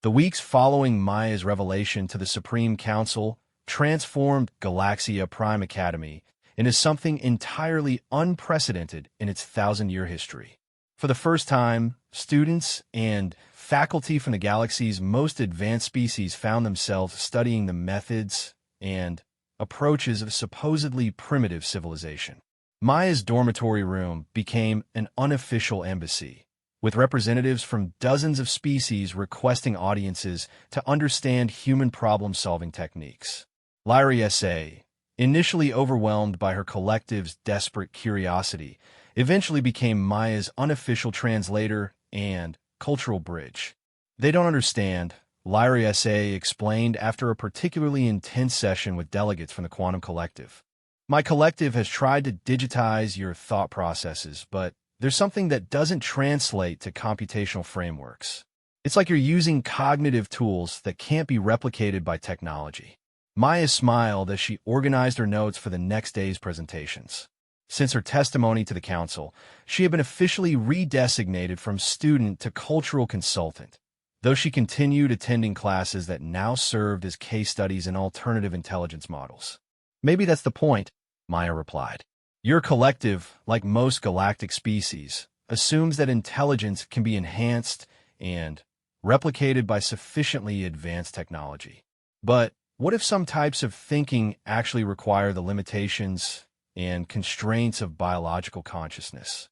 The weeks following Maya's revelation to the Supreme Council transformed Galaxia Prime Academy into something entirely unprecedented in its 1,000-year history. For the first time, students and faculty from the galaxy's most advanced species found themselves studying the methods and approaches of supposedly primitive civilization. Maya's dormitory room became an unofficial embassy, with representatives from dozens of species requesting audiences to understand human problem-solving techniques. Lyra S.A., initially overwhelmed by her collective's desperate curiosity, eventually became Maya's unofficial translator and cultural bridge. They don't understand, Lyra S.A. explained after a particularly intense session with delegates from the Quantum Collective. My collective has tried to digitize your thought processes, but there's something that doesn't translate to computational frameworks. It's like you're using cognitive tools that can't be replicated by technology. Maya smiled as she organized her notes for the next day's presentations. Since her testimony to the council, she had been officially redesignated from student to cultural consultant, though she continued attending classes that now served as case studies in alternative intelligence models. Maybe that's the point, Maya replied. Your collective, like most galactic species, assumes that intelligence can be enhanced and replicated by sufficiently advanced technology. But what if some types of thinking actually require the limitations and constraints of biological consciousness?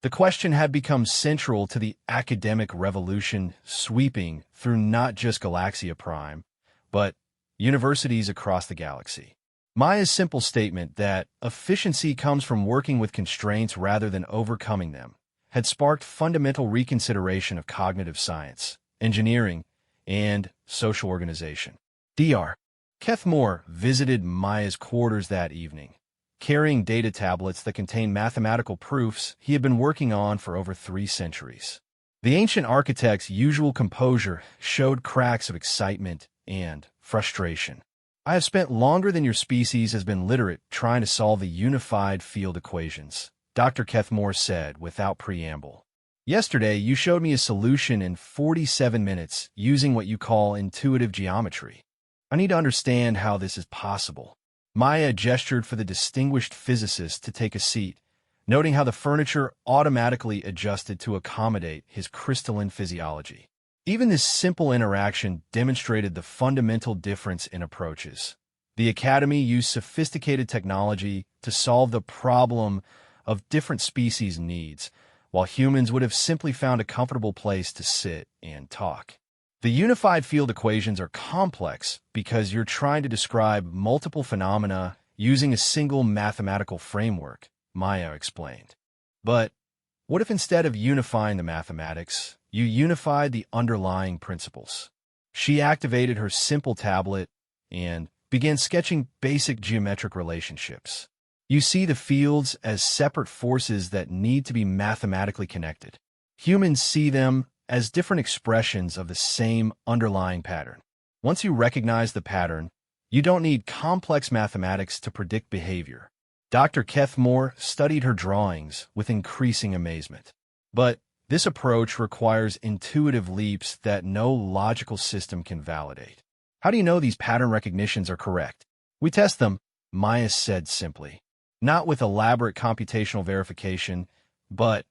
The question had become central to the academic revolution sweeping through not just Galaxia Prime, but universities across the galaxy. Maya's simple statement that efficiency comes from working with constraints rather than overcoming them had sparked fundamental reconsideration of cognitive science, engineering, and social organization. Dr. Keth Moore visited Maya's quarters that evening, carrying data tablets that contained mathematical proofs he had been working on for over 3 centuries. The ancient architect's usual composure showed cracks of excitement and frustration. I have spent longer than your species has been literate trying to solve the unified field equations, Dr. Keth Moore said without preamble. Yesterday, you showed me a solution in 47 minutes using what you call intuitive geometry. I need to understand how this is possible. Maya gestured for the distinguished physicist to take a seat, noting how the furniture automatically adjusted to accommodate his crystalline physiology. Even this simple interaction demonstrated the fundamental difference in approaches. The Academy used sophisticated technology to solve the problem of different species' needs, while humans would have simply found a comfortable place to sit and talk. The unified field equations are complex because you're trying to describe multiple phenomena using a single mathematical framework, Maya explained. But what if instead of unifying the mathematics, you unified the underlying principles? She activated her simple tablet and began sketching basic geometric relationships. You see the fields as separate forces that need to be mathematically connected. Humans see them as different expressions of the same underlying pattern. Once you recognize the pattern, you don't need complex mathematics to predict behavior. Dr. Keth Moore studied her drawings with increasing amazement. But this approach requires intuitive leaps that no logical system can validate. How do you know these pattern recognitions are correct? We test them, Maya said simply. Not with elaborate computational verification, but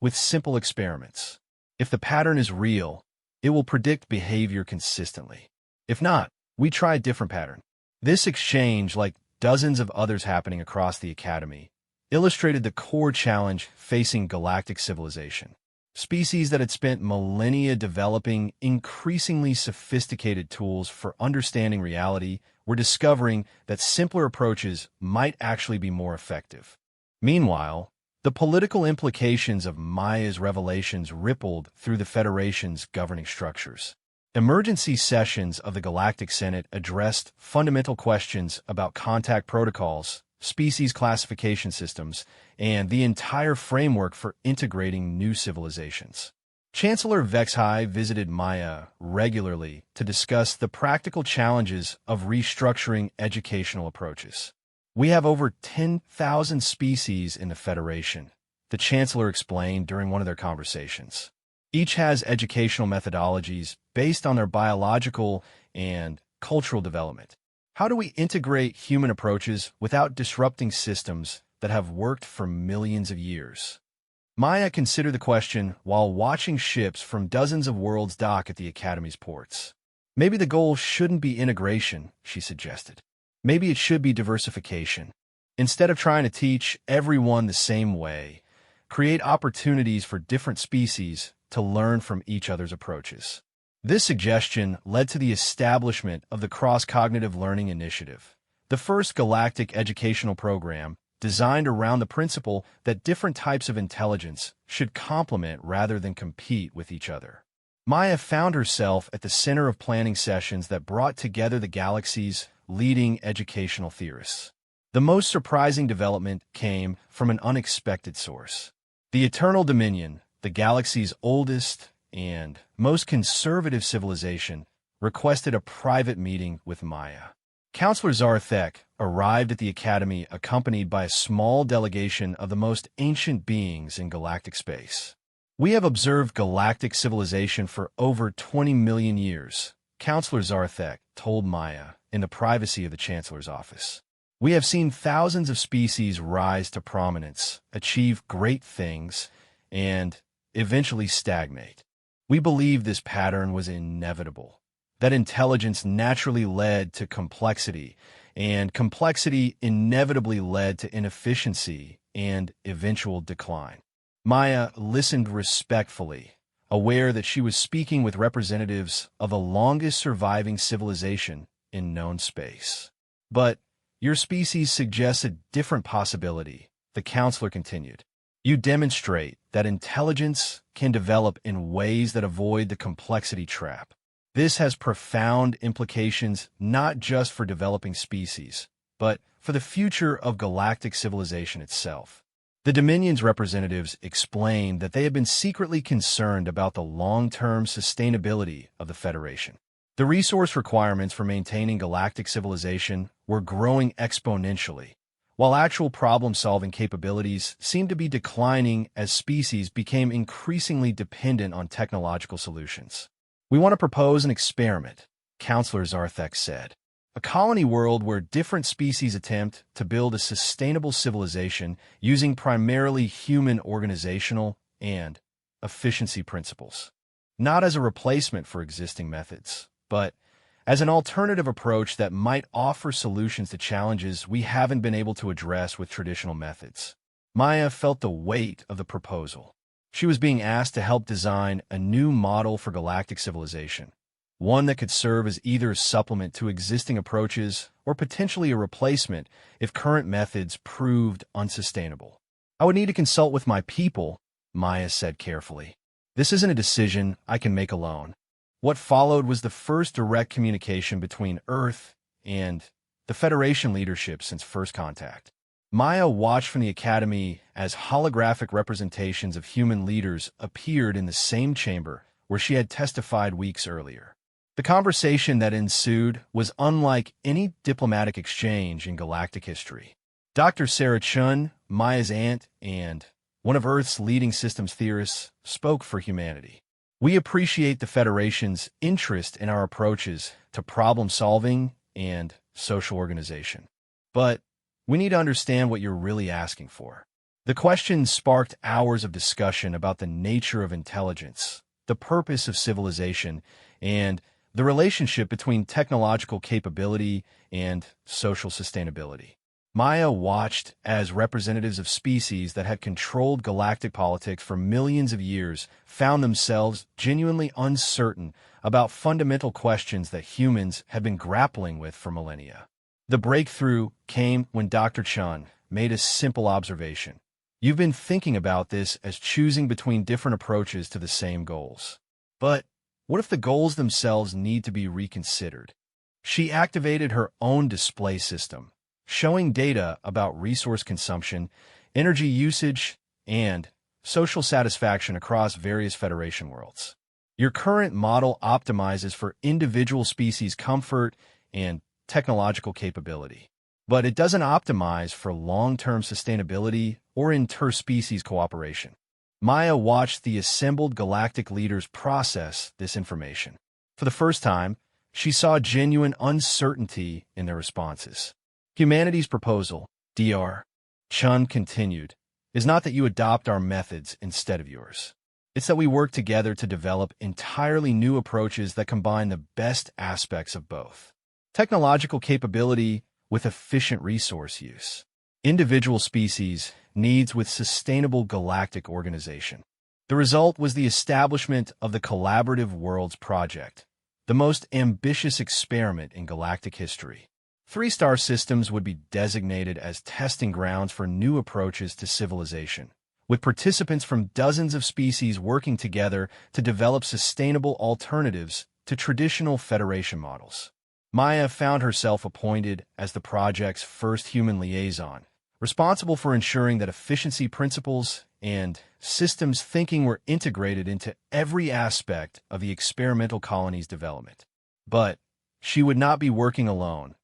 with simple experiments. If the pattern is real, it will predict behavior consistently. If not, we try a different pattern. This exchange, like dozens of others happening across the Academy, illustrated the core challenge facing galactic civilization. Species that had spent millennia developing increasingly sophisticated tools for understanding reality were discovering that simpler approaches might actually be more effective. Meanwhile, the political implications of Maya's revelations rippled through the Federation's governing structures. Emergency sessions of the Galactic Senate addressed fundamental questions about contact protocols, species classification systems, and the entire framework for integrating new civilizations. Chancellor Vexhai visited Maya regularly to discuss the practical challenges of restructuring educational approaches. We have over 10,000 species in the Federation, the Chancellor explained during one of their conversations. Each has educational methodologies based on their biological and cultural development. How do we integrate human approaches without disrupting systems that have worked for millions of years? Maya considered the question while watching ships from dozens of worlds dock at the Academy's ports. Maybe the goal shouldn't be integration, she suggested. Maybe it should be diversification. Instead of trying to teach everyone the same way, create opportunities for different species to learn from each other's approaches. This suggestion led to the establishment of the Cross-Cognitive Learning Initiative, the first galactic educational program designed around the principle that different types of intelligence should complement rather than compete with each other. Maya found herself at the center of planning sessions that brought together the galaxy's leading educational theorists. The most surprising development came from an unexpected source. The Eternal Dominion, the galaxy's oldest and most conservative civilization, requested a private meeting with Maya. Counselor Zarthek arrived at the Academy accompanied by a small delegation of the most ancient beings in galactic space. We have observed galactic civilization for over 20 million years, Counselor Zarthek told Maya in the privacy of the Chancellor's office. We have seen thousands of species rise to prominence, achieve great things, and eventually stagnate. We believe this pattern was inevitable, that intelligence naturally led to complexity, and complexity inevitably led to inefficiency and eventual decline. Maya listened respectfully, aware that she was speaking with representatives of the longest surviving civilization in known space. But your species suggests a different possibility, the counselor continued. You demonstrate that intelligence can develop in ways that avoid the complexity trap. This has profound implications not just for developing species, but for the future of galactic civilization itself. The Dominion's representatives explained that they had been secretly concerned about the long-term sustainability of the Federation. The resource requirements for maintaining galactic civilization were growing exponentially, while actual problem-solving capabilities seemed to be declining as species became increasingly dependent on technological solutions. We want to propose an experiment, Counselor Zarthek said. A colony world where different species attempt to build a sustainable civilization using primarily human organizational and efficiency principles. Not as a replacement for existing methods, but as an alternative approach that might offer solutions to challenges we haven't been able to address with traditional methods. Maya felt the weight of the proposal. She was being asked to help design a new model for galactic civilization, one that could serve as either a supplement to existing approaches or potentially a replacement if current methods proved unsustainable. I would need to consult with my people, Maya said carefully. This isn't a decision I can make alone. What followed was the first direct communication between Earth and the Federation leadership since first contact. Maya watched from the Academy as holographic representations of human leaders appeared in the same chamber where she had testified weeks earlier. The conversation that ensued was unlike any diplomatic exchange in galactic history. Dr. Sarah Chun, Maya's aunt and one of Earth's leading systems theorists, spoke for humanity. We appreciate the Federation's interest in our approaches to problem-solving and social organization. But we need to understand what you're really asking for. The question sparked hours of discussion about the nature of intelligence, the purpose of civilization, and the relationship between technological capability and social sustainability. Maya watched as representatives of species that had controlled galactic politics for millions of years found themselves genuinely uncertain about fundamental questions that humans had been grappling with for millennia. The breakthrough came when Dr. Chun made a simple observation. You've been thinking about this as choosing between different approaches to the same goals. But what if the goals themselves need to be reconsidered? She activated her own display system, showing data about resource consumption, energy usage, and social satisfaction across various Federation worlds. Your current model optimizes for individual species comfort and technological capability, but it doesn't optimize for long-term sustainability or interspecies cooperation. Maya watched the assembled galactic leaders process this information. For the first time, she saw genuine uncertainty in their responses. Humanity's proposal, Dr. Chun continued, is not that you adopt our methods instead of yours. It's that we work together to develop entirely new approaches that combine the best aspects of both. Technological capability with efficient resource use. Individual species needs with sustainable galactic organization. The result was the establishment of the Collaborative Worlds Project, the most ambitious experiment in galactic history. 3-star systems would be designated as testing grounds for new approaches to civilization, with participants from dozens of species working together to develop sustainable alternatives to traditional Federation models. Maya found herself appointed as the project's first human liaison, responsible for ensuring that efficiency principles and systems thinking were integrated into every aspect of the experimental colony's development. But she would not be working alone.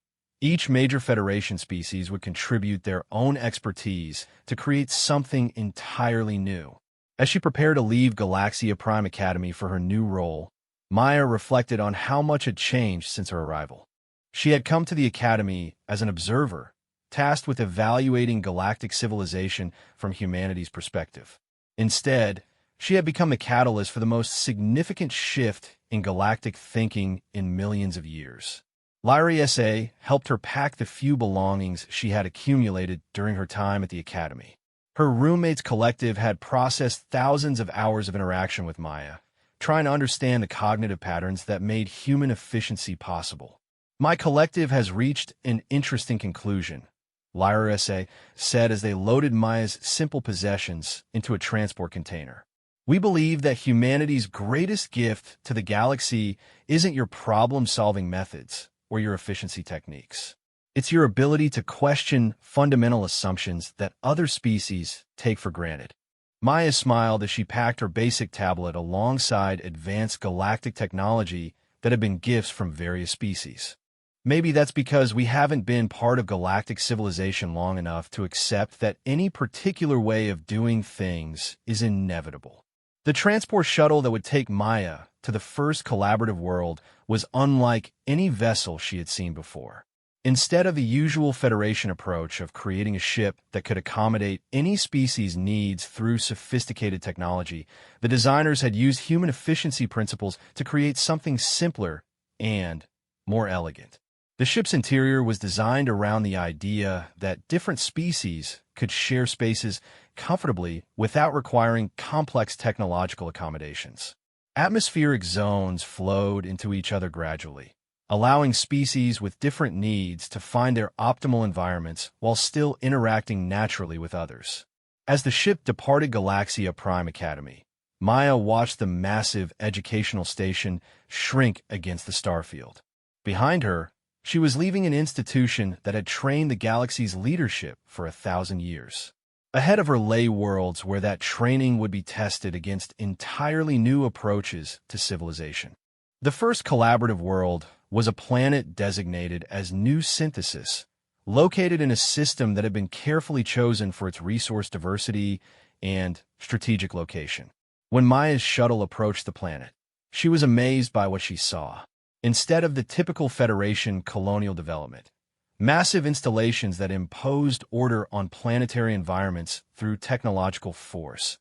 Each major Federation species would contribute their own expertise to create something entirely new. As she prepared to leave Galaxia Prime Academy for her new role, Maya reflected on how much had changed since her arrival. She had come to the Academy as an observer, tasked with evaluating galactic civilization from humanity's perspective. Instead, she had become the catalyst for the most significant shift in galactic thinking in millions of years. Lyri S.A. helped her pack the few belongings she had accumulated during her time at the Academy. Her roommate's collective had processed thousands of hours of interaction with Maya, trying to understand the cognitive patterns that made human efficiency possible. My collective has reached an interesting conclusion, Lyra S.A. said as they loaded Maya's simple possessions into a transport container. We believe that humanity's greatest gift to the galaxy isn't your problem-solving methods or your efficiency techniques. It's your ability to question fundamental assumptions that other species take for granted. Maya smiled as she packed her basic tablet alongside advanced galactic technology that had been gifts from various species. Maybe that's because we haven't been part of galactic civilization long enough to accept that any particular way of doing things is inevitable. The transport shuttle that would take Maya to the first collaborative world was unlike any vessel she had seen before. Instead of the usual Federation approach of creating a ship that could accommodate any species' needs through sophisticated technology, the designers had used human efficiency principles to create something simpler and more elegant. The ship's interior was designed around the idea that different species could share spaces comfortably without requiring complex technological accommodations. Atmospheric zones flowed into each other gradually, allowing species with different needs to find their optimal environments while still interacting naturally with others. As the ship departed Galaxia Prime Academy, Maya watched the massive educational station shrink against the starfield. Behind her, she was leaving an institution that had trained the galaxy's leadership for 1,000 years. Ahead of her lay worlds where that training would be tested against entirely new approaches to civilization. The first collaborative world was a planet designated as New Synthesis, located in a system that had been carefully chosen for its resource diversity and strategic location. When Maya's shuttle approached the planet, she was amazed by what she saw. Instead of the typical Federation colonial development, massive installations that imposed order on planetary environments through technological force,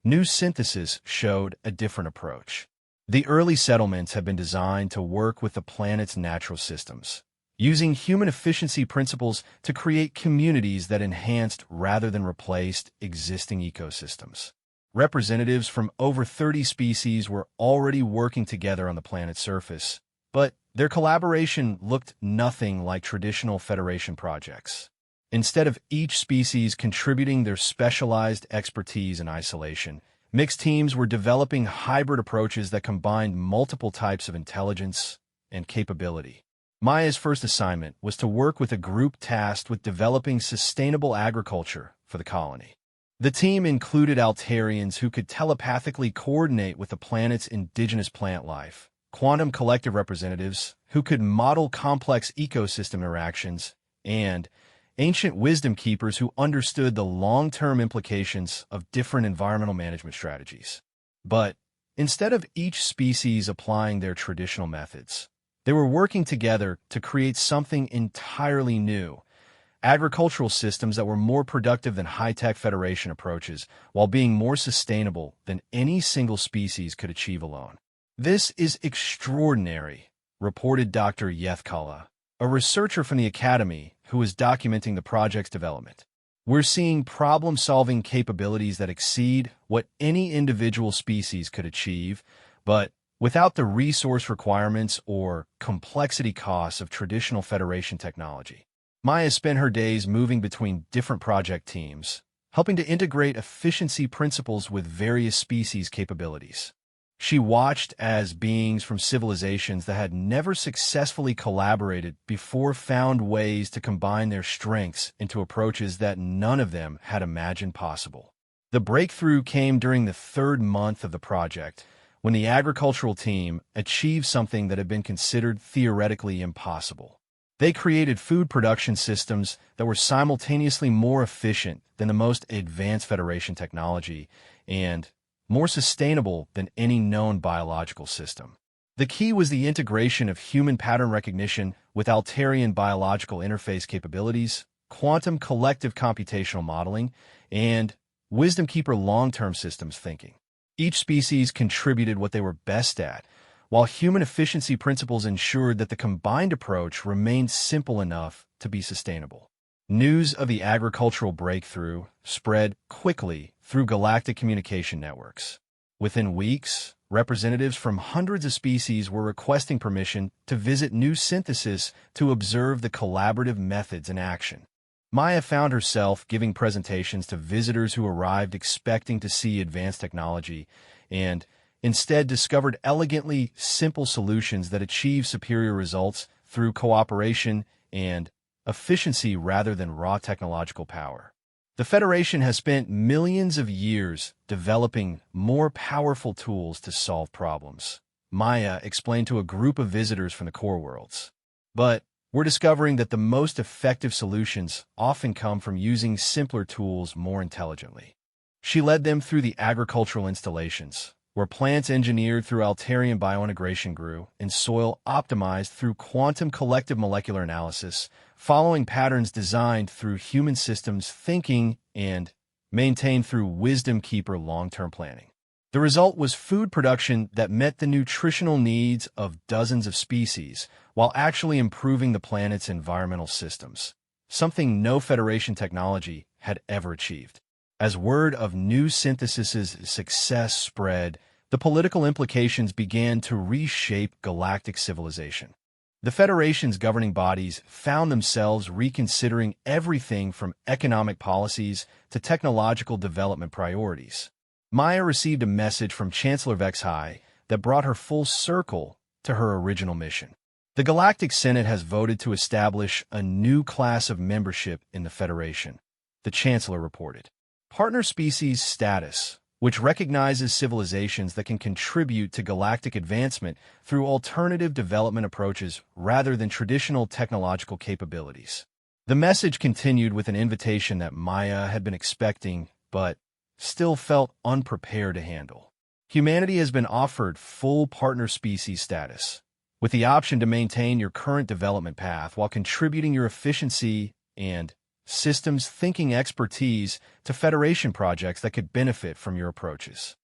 New Synthesis showed a different approach. The early settlements had been designed to work with the planet's natural systems, using human efficiency principles to create communities that enhanced rather than replaced existing ecosystems. Representatives from over 30 species were already working together on the planet's surface, but their collaboration looked nothing like traditional Federation projects. Instead of each species contributing their specialized expertise in isolation, mixed teams were developing hybrid approaches that combined multiple types of intelligence and capability. Maya's first assignment was to work with a group tasked with developing sustainable agriculture for the colony. The team included Altarians who could telepathically coordinate with the planet's indigenous plant life, quantum collective representatives who could model complex ecosystem interactions, and ancient wisdom keepers who understood the long-term implications of different environmental management strategies. But instead of each species applying their traditional methods, they were working together to create something entirely new, agricultural systems that were more productive than high-tech Federation approaches while being more sustainable than any single species could achieve alone. This is extraordinary, reported Dr. Yethkala, a researcher from the Academy who was documenting the project's development. We're seeing problem-solving capabilities that exceed what any individual species could achieve, but without the resource requirements or complexity costs of traditional Federation technology. Maya spent her days moving between different project teams, helping to integrate efficiency principles with various species' capabilities. She watched as beings from civilizations that had never successfully collaborated before found ways to combine their strengths into approaches that none of them had imagined possible. The breakthrough came during the third month of the project, when the agricultural team achieved something that had been considered theoretically impossible. They created food production systems that were simultaneously more efficient than the most advanced Federation technology and more sustainable than any known biological system. The key was the integration of human pattern recognition with Altarian biological interface capabilities, quantum collective computational modeling, and Wisdom Keeper long-term systems thinking. Each species contributed what they were best at, while human efficiency principles ensured that the combined approach remained simple enough to be sustainable. News of the agricultural breakthrough spread quickly through galactic communication networks. Within weeks, representatives from hundreds of species were requesting permission to visit New Synthesis to observe the collaborative methods in action. Maya found herself giving presentations to visitors who arrived expecting to see advanced technology and instead discovered elegantly simple solutions that achieve superior results through cooperation and efficiency rather than raw technological power. The Federation has spent millions of years developing more powerful tools to solve problems, Maya explained to a group of visitors from the core worlds. But we're discovering that the most effective solutions often come from using simpler tools more intelligently. She led them through the agricultural installations, where plants engineered through Altarian biointegration grew and soil optimized through quantum collective molecular analysis, following patterns designed through human systems thinking and maintained through Wisdom Keeper long-term planning. The result was food production that met the nutritional needs of dozens of species while actually improving the planet's environmental systems, something no Federation technology had ever achieved. As word of New Synthesis's success spread, the political implications began to reshape galactic civilization. The Federation's governing bodies found themselves reconsidering everything from economic policies to technological development priorities. Maya received a message from Chancellor Vexhai that brought her full circle to her original mission. The Galactic Senate has voted to establish a new class of membership in the Federation, the Chancellor reported. Partner species status, which recognizes civilizations that can contribute to galactic advancement through alternative development approaches rather than traditional technological capabilities. The message continued with an invitation that Maya had been expecting, but still felt unprepared to handle. Humanity has been offered full partner species status, with the option to maintain your current development path while contributing your efficiency and systems thinking expertise to Federation projects that could benefit from your approaches.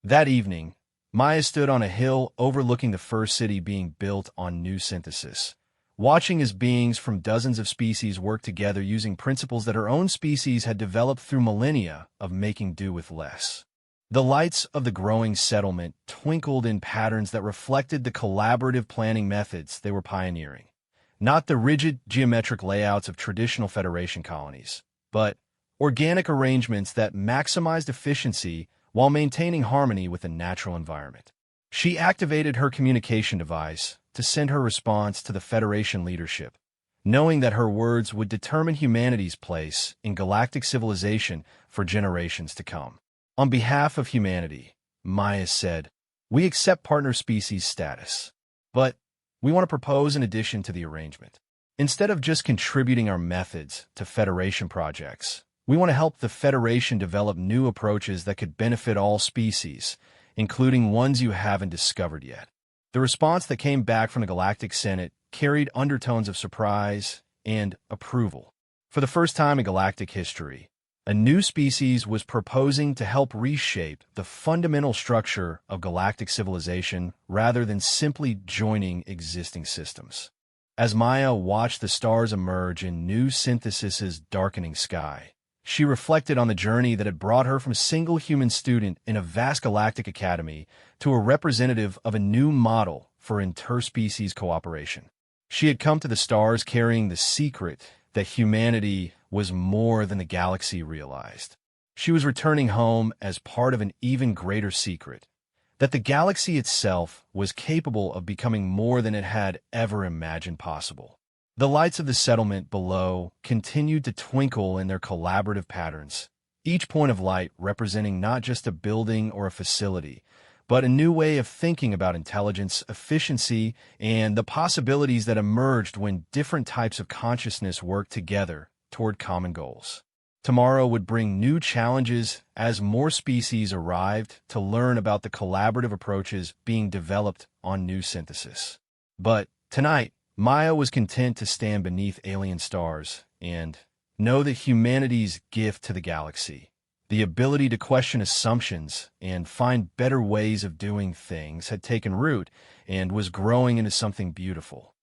That evening, Maya stood on a hill overlooking the first city being built on New Synthesis, watching as beings from dozens of species work together using principles that her own species had developed through millennia of making do with less. The lights of the growing settlement twinkled in patterns that reflected the collaborative planning methods they were pioneering. Not the rigid geometric layouts of traditional Federation colonies, but organic arrangements that maximized efficiency while maintaining harmony with the natural environment. She activated her communication device to send her response to the Federation leadership, knowing that her words would determine humanity's place in galactic civilization for generations to come. On behalf of humanity, Maya said, "We accept partner species status, but we want to propose an addition to the arrangement. Instead of just contributing our methods to Federation projects, we want to help the Federation develop new approaches that could benefit all species, including ones you haven't discovered yet." The response that came back from the Galactic Senate carried undertones of surprise and approval. For the first time in galactic history, a new species was proposing to help reshape the fundamental structure of galactic civilization rather than simply joining existing systems. As Maya watched the stars emerge in New Synthesis's darkening sky, she reflected on the journey that had brought her from a single human student in a vast galactic academy to a representative of a new model for interspecies cooperation. She had come to the stars carrying the secret that humanity was more than the galaxy realized. She was returning home as part of an even greater secret, that the galaxy itself was capable of becoming more than it had ever imagined possible. The lights of the settlement below continued to twinkle in their collaborative patterns, each point of light representing not just a building or a facility, but a new way of thinking about intelligence, efficiency, and the possibilities that emerged when different types of consciousness worked together toward common goals. Tomorrow would bring new challenges as more species arrived to learn about the collaborative approaches being developed on New Synthesis. But tonight, Maya was content to stand beneath alien stars and know that humanity's gift to the galaxy, the ability to question assumptions and find better ways of doing things, had taken root and was growing into something beautiful.